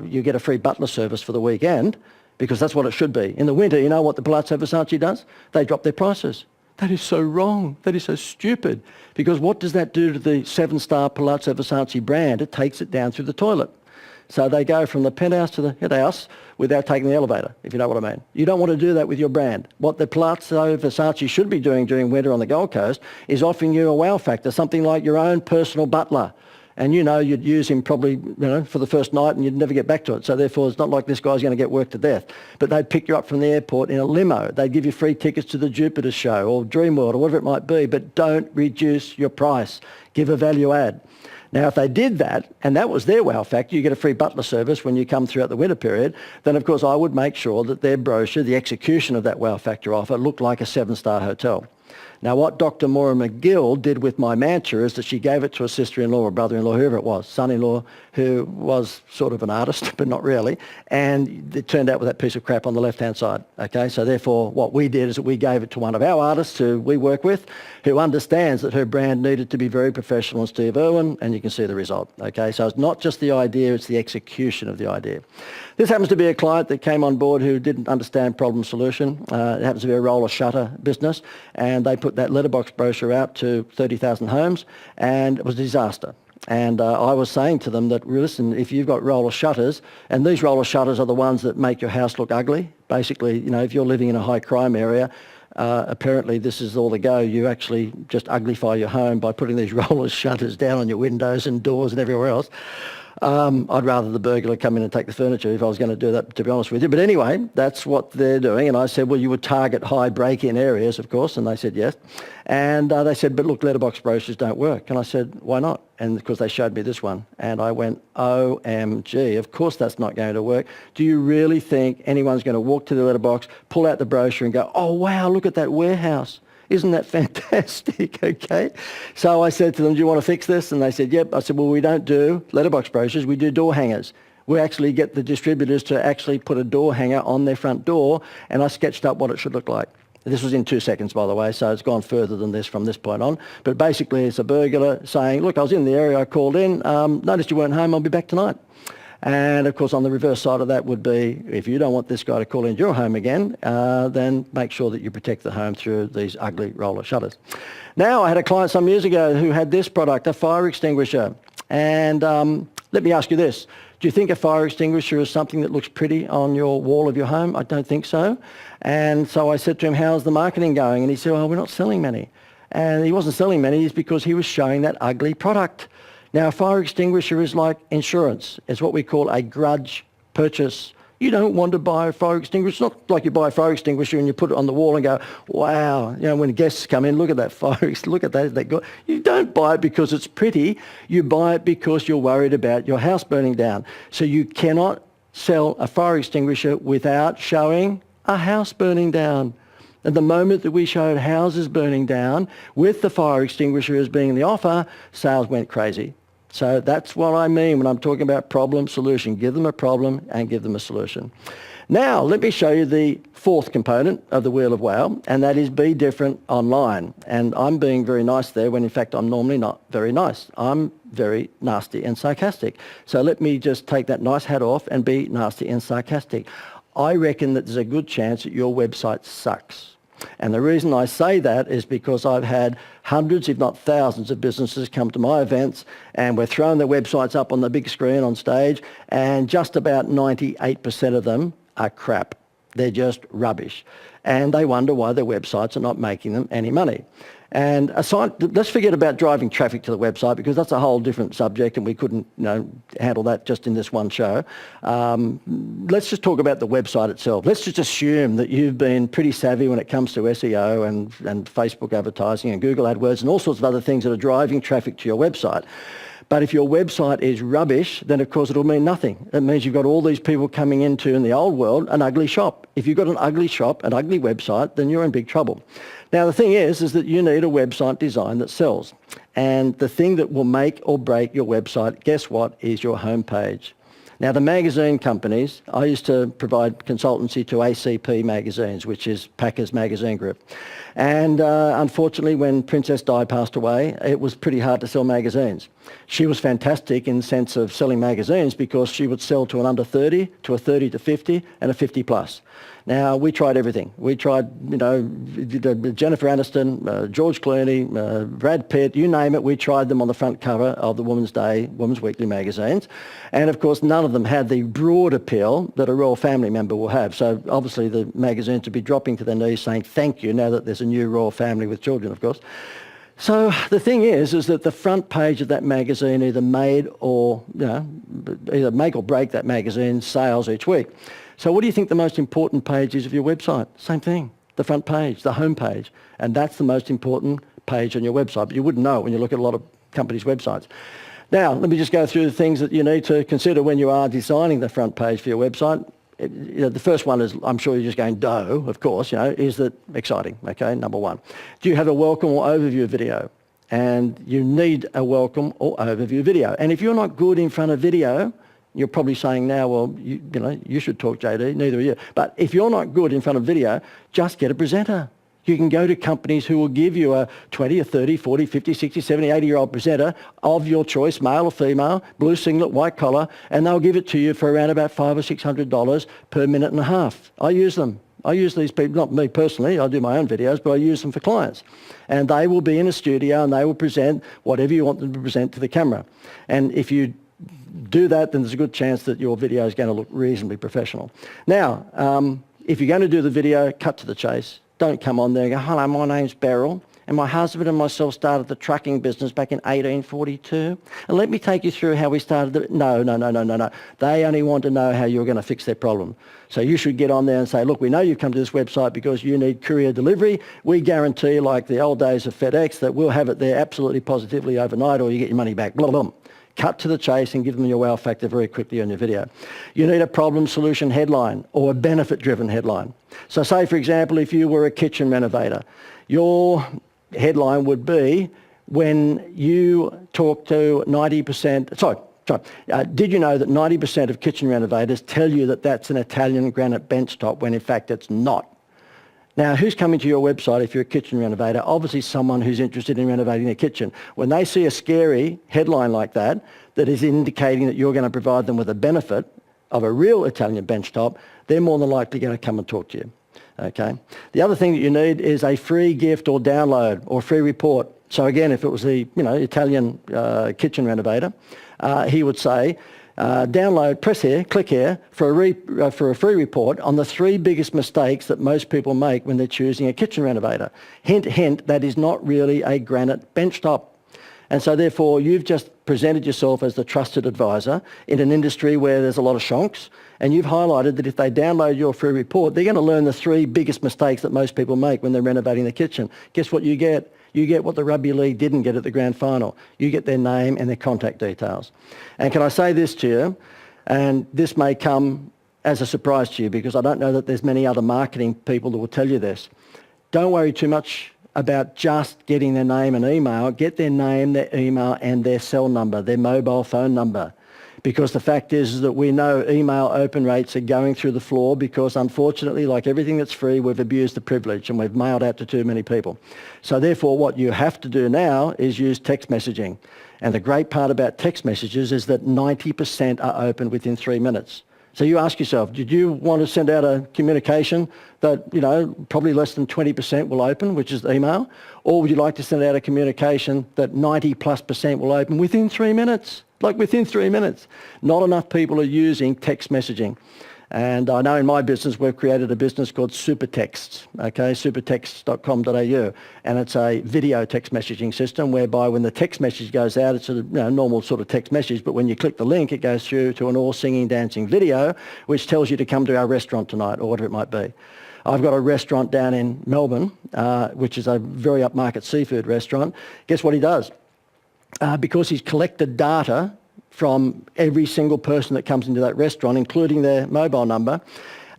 you get a free butler service for the weekend, because that's what it should be. In the winter, you know what the Palazzo Versace does? They drop their prices. That is so wrong. That is so stupid. Because what does that do to the 7-star Palazzo Versace brand? It takes it down through the toilet. So they go from the penthouse to the head house without taking the elevator, if you know what I mean. You don't want to do that with your brand. What the Palazzo Versace should be doing during winter on the Gold Coast is offering you a wow factor, something like your own personal butler And you'd use him probably for the first night and you'd never get back to it. So therefore it's not like this guy's going to get worked to death. But they'd pick you up from the airport in a limo. They'd give you free tickets to the Jupiter show or Dreamworld or whatever it might be, but don't reduce your price. Give a value add. Now, if they did that, and that was their wow factor, you get a free butler service when you come throughout the winter period, then of course I would make sure that their brochure, the execution of that wow factor offer, looked like a 7-star hotel. Now, what Dr. Maura McGill did with my mantra is that she gave it to a sister-in-law or brother-in-law, whoever it was, son-in-law, who was sort of an artist, but not really, and it turned out with that piece of crap on the left-hand side, okay? So therefore, what we did is that we gave it to one of our artists who we work with, who understands that her brand needed to be very professional, and Steve Irwin, and you can see the result, okay? So it's not just the idea, it's the execution of the idea. This happens to be a client that came on board who didn't understand problem solution. It happens to be a roller shutter business, and they put that letterbox brochure out to 30,000 homes, and it was a disaster. And I was saying to them that, listen, if you've got roller shutters, and these roller shutters are the ones that make your house look ugly, basically, if you're living in a high crime area, apparently this is all the go. You actually just uglify your home by putting these roller shutters down on your windows and doors and everywhere else. I'd rather the burglar come in and take the furniture if I was going to do that, to be honest with you. But anyway, that's what they're doing. And I said, well, you would target high break-in areas, of course. And they said, yes. And they said, but look, letterbox brochures don't work. And I said, why not? And because they showed me this one. And I went, OMG, of course that's not going to work. Do you really think anyone's going to walk to the letterbox, pull out the brochure and go, oh, wow, look at that warehouse. Isn't that fantastic? Okay. So I said to them, do you want to fix this? And they said, yep. I said, well, we don't do letterbox brochures. We do door hangers. We actually get the distributors to actually put a door hanger on their front door. And I sketched up what it should look like. This was in 2 seconds, by the way, so it's gone further than this from this point on. But basically, it's a burglar saying, look, I was in the area, I called in, noticed you weren't home, I'll be back tonight. And of course, on the reverse side of that would be, if you don't want this guy to call into your home again, then make sure that you protect the home through these ugly roller shutters. Now, I had a client some years ago who had this product, a fire extinguisher. And let me ask you this. Do you think a fire extinguisher is something that looks pretty on your wall of your home? I don't think so. And so I said to him, how's the marketing going? And he said, well, we're not selling many. And he wasn't selling many because he was showing that ugly product. Now, a fire extinguisher is like insurance. It's what we call a grudge purchase. You don't want to buy a fire extinguisher. It's not like you buy a fire extinguisher and you put it on the wall and go, wow, when guests come in, look at that fire, look at that, is that good? You don't buy it because it's pretty. You buy it because you're worried about your house burning down. So you cannot sell a fire extinguisher without showing a house burning down. And the moment that we showed houses burning down with the fire extinguisher as being the offer, sales went crazy. So that's what I mean when I'm talking about problem solution. Give them a problem and give them a solution. Now, let me show you the fourth component of the Wheel of Wow, and that is be different online. And I'm being very nice there when in fact I'm normally not very nice. I'm very nasty and sarcastic. So let me just take that nice hat off and be nasty and sarcastic. I reckon that there's a good chance that your website sucks. And the reason I say that is because I've had hundreds, if not thousands, of businesses come to my events and we're throwing their websites up on the big screen on stage, and just about 98% of them are crap. They're just rubbish. And they wonder why their websites are not making them any money. And aside, let's forget about driving traffic to the website, because that's a whole different subject and we couldn't handle that just in this one show. Let's just talk about the website itself. Let's just assume that you've been pretty savvy when it comes to SEO and Facebook advertising and Google AdWords and all sorts of other things that are driving traffic to your website. But if your website is rubbish, then of course it'll mean nothing. It means you've got all these people coming into, in the old world, an ugly shop. If you've got an ugly shop, an ugly website, then you're in big trouble. Now the thing is that you need a website design that sells. And the thing that will make or break your website, guess what, is your homepage. Now the magazine companies, I used to provide consultancy to ACP magazines, which is Packers Magazine Group. And unfortunately, when Princess Di passed away, it was pretty hard to sell magazines. She was fantastic in the sense of selling magazines because she would sell to an under 30, to a 30 to 50, and a 50 plus. Now, we tried everything. We tried, Jennifer Aniston, George Clooney, Brad Pitt, you name it, we tried them on the front cover of the Women's Day, Women's Weekly magazines. And of course, none of them had the broad appeal that a royal family member will have. So obviously the magazines would be dropping to their knees saying thank you now that there's a new royal family with children, of course. So the thing is that the front page of that magazine either made or, either make or break that magazine's sales each week. So what do you think the most important page is of your website? Same thing, the front page, the home page. And that's the most important page on your website. But you wouldn't know it when you look at a lot of companies' websites. Now, let me just go through the things that you need to consider when you are designing the front page for your website. The first one is, I'm sure you're just going, duh, of course, is that exciting, okay, number one. Do you have a welcome or overview video? And you need a welcome or overview video. And if you're not good in front of video, you're probably saying now, well, you should talk, JD, neither are you. But if you're not good in front of video, just get a presenter. You can go to companies who will give you a 20 or 30, 40, 50, 60, 70, 80-year-old presenter of your choice, male or female, blue singlet, white collar, and they'll give it to you for around about $500 or $600 per minute and a half. I use them. I use these people, not me personally, I do my own videos, but I use them for clients. And they will be in a studio and they will present whatever you want them to present to the camera. And if you do that, then there's a good chance that your video is going to look reasonably professional. Now, if you're going to do the video, cut to the chase. Don't come on there and go, hello, my name's Beryl, and my husband and myself started the trucking business back in 1842. And let me take you through how we started the... No. They only want to know how you're going to fix their problem. So you should get on there and say, look, we know you've come to this website because you need courier delivery. We guarantee, like the old days of FedEx, that we'll have it there absolutely positively overnight or you get your money back. Blah, blah, blah. Cut to the chase and give them your wow factor very quickly on your video. You need a problem solution headline or a benefit driven headline. So say, for example, if you were a kitchen renovator, your headline would be, when you talk to 90%, did you know that 90% of kitchen renovators tell you that that's an Italian granite benchtop when in fact it's not? Now, who's coming to your website if you're a kitchen renovator? Obviously someone who's interested in renovating their kitchen. When they see a scary headline like that, that is indicating that you're going to provide them with a benefit of a real Italian benchtop, they're more than likely going to come and talk to you. Okay. The other thing that you need is a free gift or download or free report. So again, if it was the Italian kitchen renovator, he would say, download, press here, click here for a free report on the 3 biggest mistakes that most people make when they're choosing a kitchen renovator. Hint, hint, that is not really a granite benchtop. And so therefore you've just presented yourself as the trusted advisor in an industry where there's a lot of shonks, and you've highlighted that if they download your free report, they're going to learn the 3 biggest mistakes that most people make when they're renovating the kitchen. Guess what you get? You get what the rugby league didn't get at the grand final. You get their name and their contact details. And can I say this to you, and this may come as a surprise to you because I don't know that there's many other marketing people that will tell you this. Don't worry too much about just getting their name and email. Get their name, their email and their cell number, their mobile phone number. Because the fact is that we know email open rates are going through the floor because unfortunately, like everything that's free, we've abused the privilege and we've mailed out to too many people. So therefore, what you have to do now is use text messaging. And the great part about text messages is that 90% are opened within 3 minutes. So you ask yourself, did you want to send out a communication that, probably less than 20% will open, which is email? Or would you like to send out a communication that 90+% will open within 3 minutes? Like within 3 minutes. Not enough people are using text messaging. And I know in my business, we've created a business called Supertexts, okay, supertext.com.au. And it's a video text messaging system whereby when the text message goes out, it's a normal sort of text message, but when you click the link, it goes through to an all singing, dancing video, which tells you to come to our restaurant tonight or whatever it might be. I've got a restaurant down in Melbourne, which is a very upmarket seafood restaurant. Guess what he does? Because he's collected data from every single person that comes into that restaurant, including their mobile number,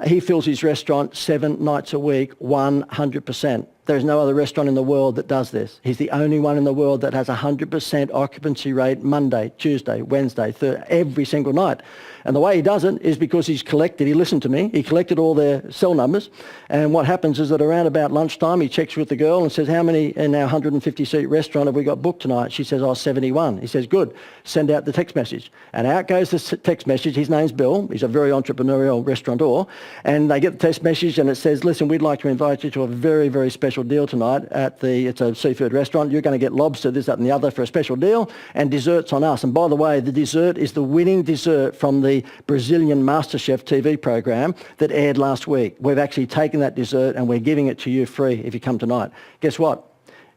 he fills his restaurant 7 nights a week, 100%. There's no other restaurant in the world that does this. He's the only one in the world that has 100% occupancy rate Monday, Tuesday, Wednesday, Thursday, every single night. And the way he does it is because he listened to me, he collected all their cell numbers, and what happens is that around about lunchtime he checks with the girl and says, how many in our 150-seat restaurant have we got booked tonight? She says, 71. He says, good, send out the text message. And out goes the text message. His name's Bill. He's a very entrepreneurial restaurateur. And they get the text message and it says, listen, we'd like to invite you to a very, very special deal tonight it's a seafood restaurant. You're going to get lobster, this, that and the other for a special deal, and desserts on us. And by the way, the dessert is the winning dessert from the Brazilian MasterChef TV program that aired last week. We've actually taken that dessert and we're giving it to you free if you come tonight. Guess what?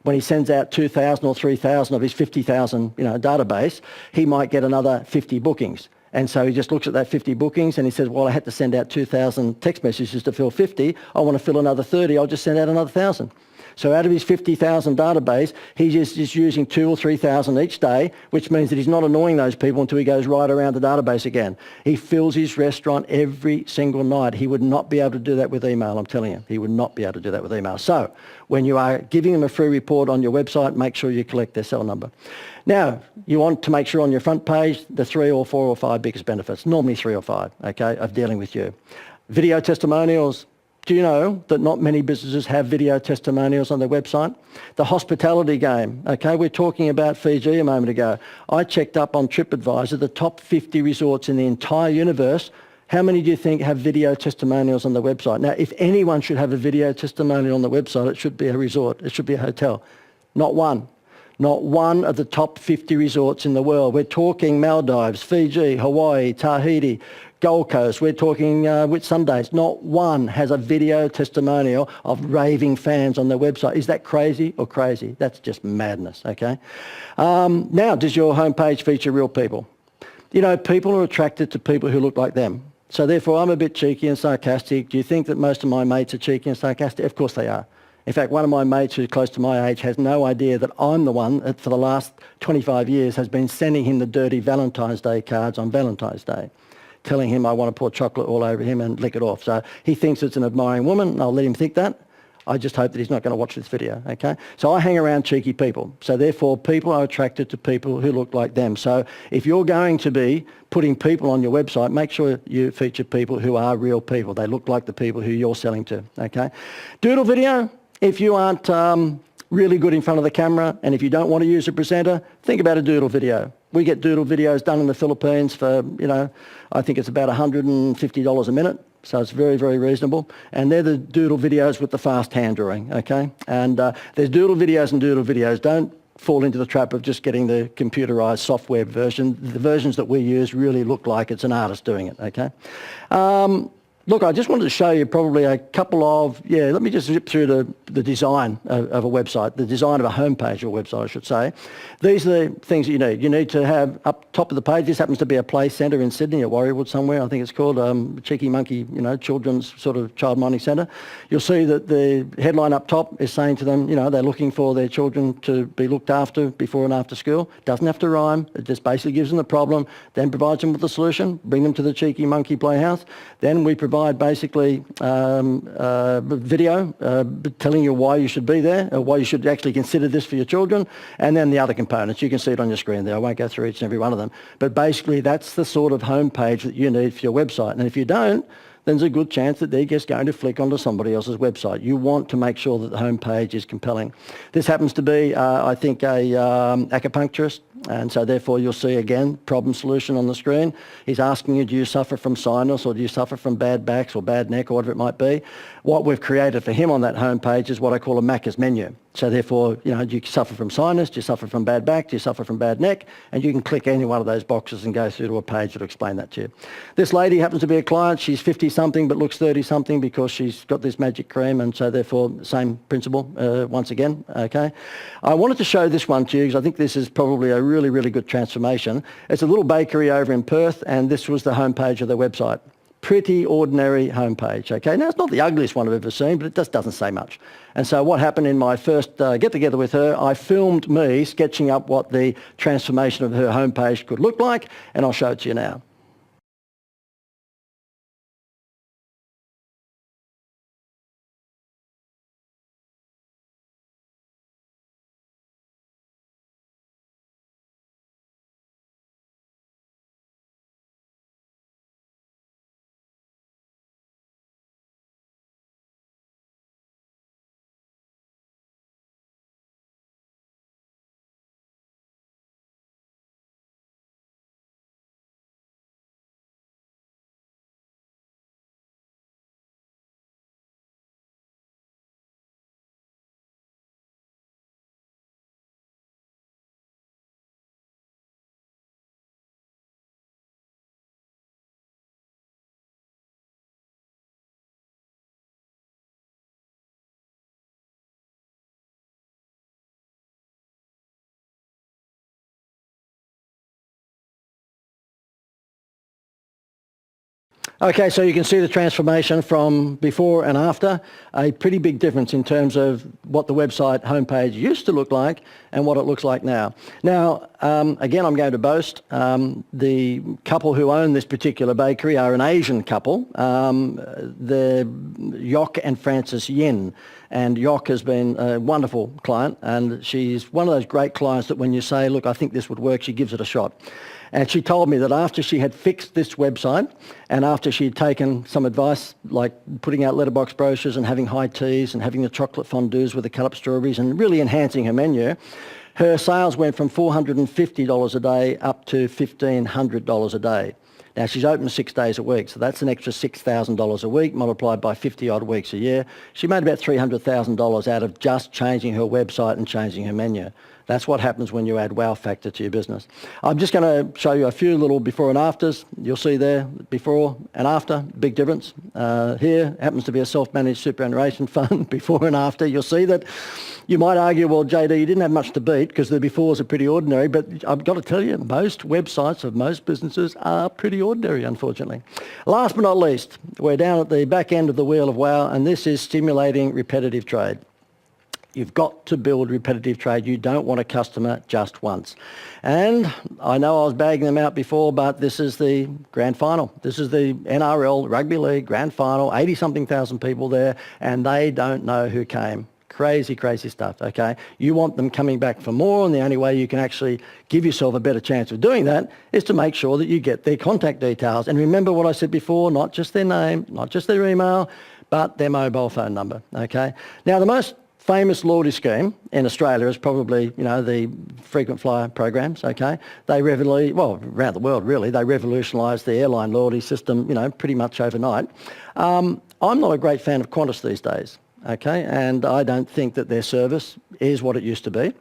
when he sends out 2,000 or 3,000 of his 50,000 database, he might get another 50 bookings. And so he just looks at that 50 bookings and he says, well, I had to send out 2,000 text messages to fill 50. I want to fill another 30. I'll just send out another 1,000. So out of his 50,000 database, he's just using 2,000 or 3,000 each day, which means that he's not annoying those people until he goes right around the database again. He fills his restaurant every single night. He would not be able to do that with email, I'm telling you. He would not be able to do that with email. So when you are giving them a free report on your website, make sure you collect their cell number. Now, you want to make sure on your front page, the 3 or 4 or 5 biggest benefits, normally 3 or 5, okay, of dealing with you. Video testimonials. Do you know that not many businesses have video testimonials on their website? The hospitality game, okay, we're talking about Fiji a moment ago. I checked up on TripAdvisor, the top 50 resorts in the entire universe. How many do you think have video testimonials on their website? Now, if anyone should have a video testimonial on the website, it should be a resort, it should be a hotel. Not one. Not one of the top 50 resorts in the world. We're talking Maldives, Fiji, Hawaii, Tahiti, Gold Coast. We're talking Whitsundays. Not one has a video testimonial of raving fans on their website. Is that crazy or crazy? That's just madness, okay? Now, does your homepage feature real people? You know, people are attracted to people who look like them. So therefore, I'm a bit cheeky and sarcastic. Do you think that most of my mates are cheeky and sarcastic? Of course they are. In fact, one of my mates who's close to my age has no idea that I'm the one that for the last 25 years has been sending him the dirty Valentine's Day cards on Valentine's Day, telling him I want to pour chocolate all over him and lick it off. So he thinks it's an admiring woman, and I'll let him think that. I just hope that he's not going to watch this video, okay? So I hang around cheeky people. So therefore, people are attracted to people who look like them. So if you're going to be putting people on your website, make sure you feature people who are real people. They look like the people who you're selling to, okay? Doodle video. If you aren't really good in front of the camera and if you don't want to use a presenter, think about a doodle video. We get doodle videos done in the Philippines for, I think it's about $150 a minute. So it's very, very reasonable. And they're the doodle videos with the fast hand drawing, okay? And there's doodle videos and doodle videos. Don't fall into the trap of just getting the computerized software version. The versions that we use really look like it's an artist doing it, okay? Look, I just wanted to show you probably a couple of, let me just zip through the design of a website, the design of a homepage of a website, I should say. These are the things that you need. You need to have up top of the page, this happens to be a play centre in Sydney, or Warriewood somewhere, I think it's called, Cheeky Monkey, children's sort of child minding centre. You'll see that the headline up top is saying to them, they're looking for their children to be looked after before and after school. Doesn't have to rhyme, it just basically gives them the problem, then provides them with the solution, bring them to the Cheeky Monkey Playhouse. Then we provide basically video telling you why you should be there, or why you should actually consider this for your children, and then the other components. You can see it on your screen there. I won't go through each and every one of them. But basically, that's the sort of homepage that you need for your website. And if you don't, then there's a good chance that they're just going to flick onto somebody else's website. You want to make sure that the homepage is compelling. This happens to be, I think, a acupuncturist, and so therefore you'll see again problem solution on the screen. He's asking you, do you suffer from sinus, or do you suffer from bad backs or bad neck, or whatever it might be? What we've created for him on that homepage is what I call a Macca's menu. So therefore, do you suffer from sinus, do you suffer from bad back, do you suffer from bad neck? And you can click any one of those boxes and go through to a page that'll explain that to you. This lady happens to be a client. She's 50-something but looks 30-something because she's got this magic cream, and so therefore, same principle once again, okay? I wanted to show this one to you because I think this is probably a really, really good transformation. It's a little bakery over in Perth, and this was the homepage of their website. Pretty ordinary homepage, okay? Now, it's not the ugliest one I've ever seen, but it just doesn't say much. And so what happened in my first get-together with her, I filmed me sketching up what the transformation of her homepage could look like, and I'll show it to you now. Okay, so you can see the transformation from before and after, a pretty big difference in terms of what the website homepage used to look like and what it looks like now. Now, again, I'm going to boast. The couple who own this particular bakery are an Asian couple. They're Yok and Francis Yin. And Yok has been a wonderful client, and she's one of those great clients that when you say, look, I think this would work, she gives it a shot. And she told me that after she had fixed this website and after she'd taken some advice like putting out letterbox brochures and having high teas and having the chocolate fondues with the cut up strawberries and really enhancing her menu, her sales went from $450 a day up to $1,500 a day. Now, she's open 6 days a week, so that's an extra $6,000 a week multiplied by 50-odd weeks a year. She made about $300,000 out of just changing her website and changing her menu. That's what happens when you add wow factor to your business. I'm just going to show you a few little before and afters. You'll see there, before and after, big difference. Here happens to be a self-managed superannuation fund, before and after. You'll see that you might argue, well, JD, you didn't have much to beat because the befores are pretty ordinary, but I've got to tell you, most websites of most businesses are pretty ordinary, unfortunately. Last but not least, we're down at the back end of the wheel of wow, and this is stimulating repetitive trade. You've got to build repetitive trade. You don't want a customer just once. And I know I was bagging them out before, but this is the grand final. This is the NRL Rugby League grand final, 80-something thousand people there, and they don't know who came. Crazy, crazy stuff, okay? You want them coming back for more, and the only way you can actually give yourself a better chance of doing that is to make sure that you get their contact details. And remember what I said before, not just their name, not just their email, but their mobile phone number, okay? Now, the most famous loyalty scheme in Australia is probably, the frequent flyer programs, okay? They around the world really, they revolutionised the airline loyalty system, pretty much overnight. I'm not a great fan of Qantas these days, okay? And I don't think that their service is what it used to be.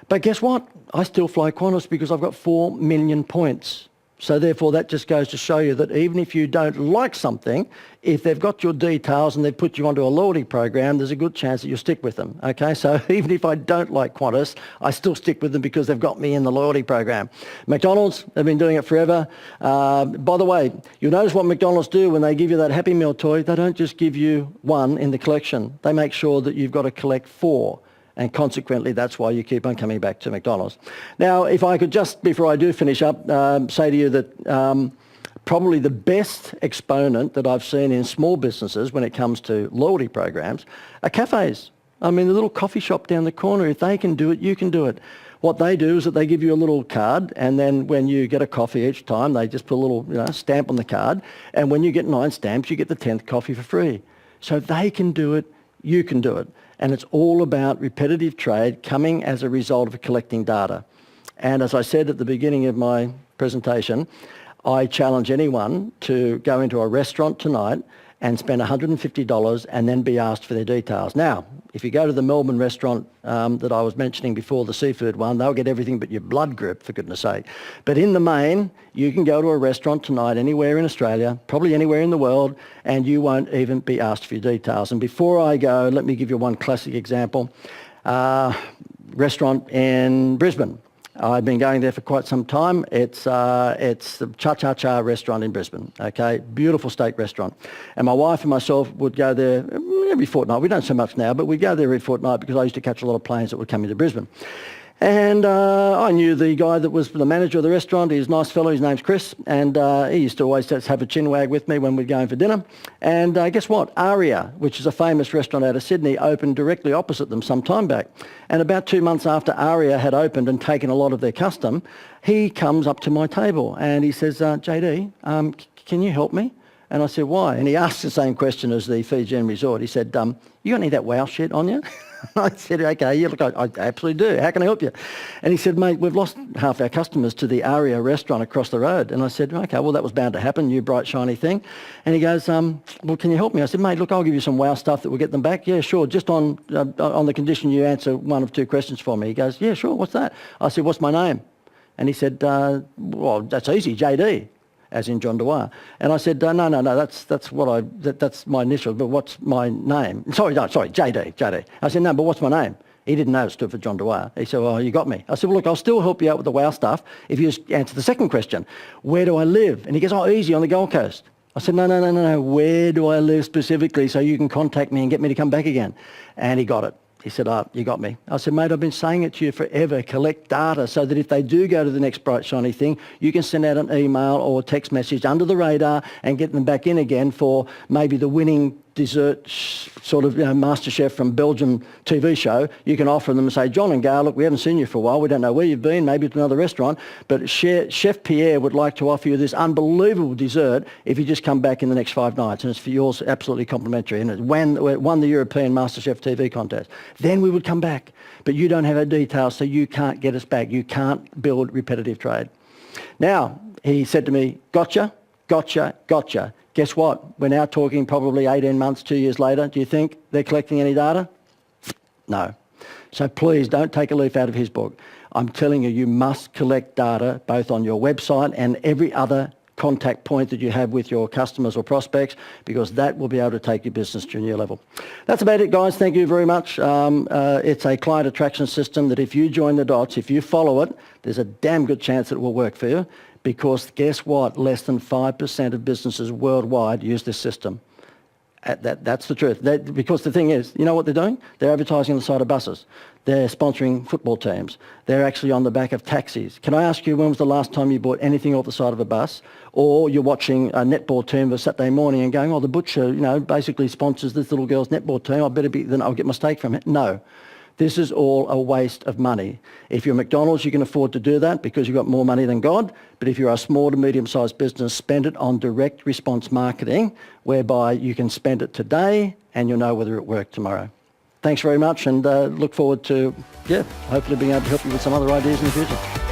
But guess what? I still fly Qantas because I've got 4 million points. So therefore, that just goes to show you that even if you don't like something, if they've got your details and they've put you onto a loyalty program, there's a good chance that you'll stick with them, okay? So even if I don't like Qantas, I still stick with them because they've got me in the loyalty program. McDonald's, they've been doing it forever. By the way, you'll notice what McDonald's do when they give you that Happy Meal toy. They don't just give you one in the collection. They make sure that you've got to collect 4. And consequently, that's why you keep on coming back to McDonald's. Now, if I could just, before I do finish up, say to you that probably the best exponent that I've seen in small businesses when it comes to loyalty programs are cafes. I mean, the little coffee shop down the corner, if they can do it, you can do it. What they do is that they give you a little card, and then when you get a coffee each time, they just put a little stamp on the card, and when you get 9 stamps, you get the 10th coffee for free. So they can do it, you can do it. And it's all about repetitive trade coming as a result of collecting data. And as I said at the beginning of my presentation, I challenge anyone to go into a restaurant tonight and spend $150 and then be asked for their details. Now, if you go to the Melbourne restaurant that I was mentioning before, the seafood one, they'll get everything but your blood group, for goodness sake. But in the main, you can go to a restaurant tonight anywhere in Australia, probably anywhere in the world, and you won't even be asked for your details. And before I go, let me give you one classic example. Restaurant in Brisbane. I've been going there for quite some time. It's the Cha-Cha-Cha restaurant in Brisbane, okay? Beautiful steak restaurant. And my wife and myself would go there every fortnight. We don't so much now, but we'd go there every fortnight because I used to catch a lot of planes that would come into Brisbane. And I knew the guy that was the manager of the restaurant. He's a nice fellow. His name's Chris. And he used to always just have a chin wag with me when we'd go in for dinner. And guess what? Aria, which is a famous restaurant out of Sydney, opened directly opposite them some time back. And about 2 months after Aria had opened and taken a lot of their custom, he comes up to my table and he says, JD, can you help me? And I said, why? And he asked the same question as the Fijian resort. He said, you got any of that wow shit on you? I said, okay, yeah, look, I absolutely do. How can I help you? And he said, mate, we've lost half our customers to the Aria restaurant across the road. And I said, okay, well, that was bound to happen, new bright, shiny thing. And he goes, well, can you help me? I said, mate, look, I'll give you some wow stuff that will get them back. Yeah, sure, just on the condition you answer one of 2 questions for me. He goes, yeah, sure, what's that? I said, what's my name? And he said, well, that's easy, JD. As in John Dewar. And I said, no, that's my initial, but what's my name? Sorry, JD. I said, no, but what's my name? He didn't know it stood for John Dewar. He said, well, you got me. I said, well, look, I'll still help you out with the wow stuff if you just answer the second question. Where do I live? And he goes, oh, easy, on the Gold Coast. I said, no. Where do I live specifically so you can contact me and get me to come back again? And he got it. He said, you got me. I said, mate, I've been saying it to you forever. Collect data so that if they do go to the next bright, shiny thing, you can send out an email or text message under the radar and get them back in again for maybe the winning dessert sort of MasterChef from Belgium TV show. You can offer them and say, John and Gail, look, we haven't seen you for a while. We don't know where you've been, maybe to another restaurant, but Chef Pierre would like to offer you this unbelievable dessert if you just come back in the next 5 nights. And it's for yours, absolutely complimentary. And it won the European MasterChef TV contest. Then we would come back. But you don't have our details, so you can't get us back. You can't build repetitive trade. Now, he said to me, gotcha. Guess what? We're now talking probably 18 months, 2 years later. Do you think they're collecting any data? No. So please don't take a leaf out of his book. I'm telling you, you must collect data both on your website and every other contact point that you have with your customers or prospects, because that will be able to take your business to a new level. That's about it, guys. Thank you very much. It's a client attraction system that if you join the dots, if you follow it, there's a damn good chance it will work for you. Because guess what? Less than 5% of businesses worldwide use this system. That's the truth. Because the thing is, you know what they're doing? They're advertising on the side of buses. They're sponsoring football teams. They're actually on the back of taxis. Can I ask you, when was the last time you bought anything off the side of a bus? Or you're watching a netball team for Saturday morning and going, oh, the butcher, basically sponsors this little girl's netball team. Then I'll get my steak from it. No. This is all a waste of money. If you're McDonald's, you can afford to do that because you've got more money than God. But if you're a small to medium-sized business, spend it on direct response marketing, whereby you can spend it today and you'll know whether it worked tomorrow. Thanks very much, and look forward to, hopefully being able to help you with some other ideas in the future.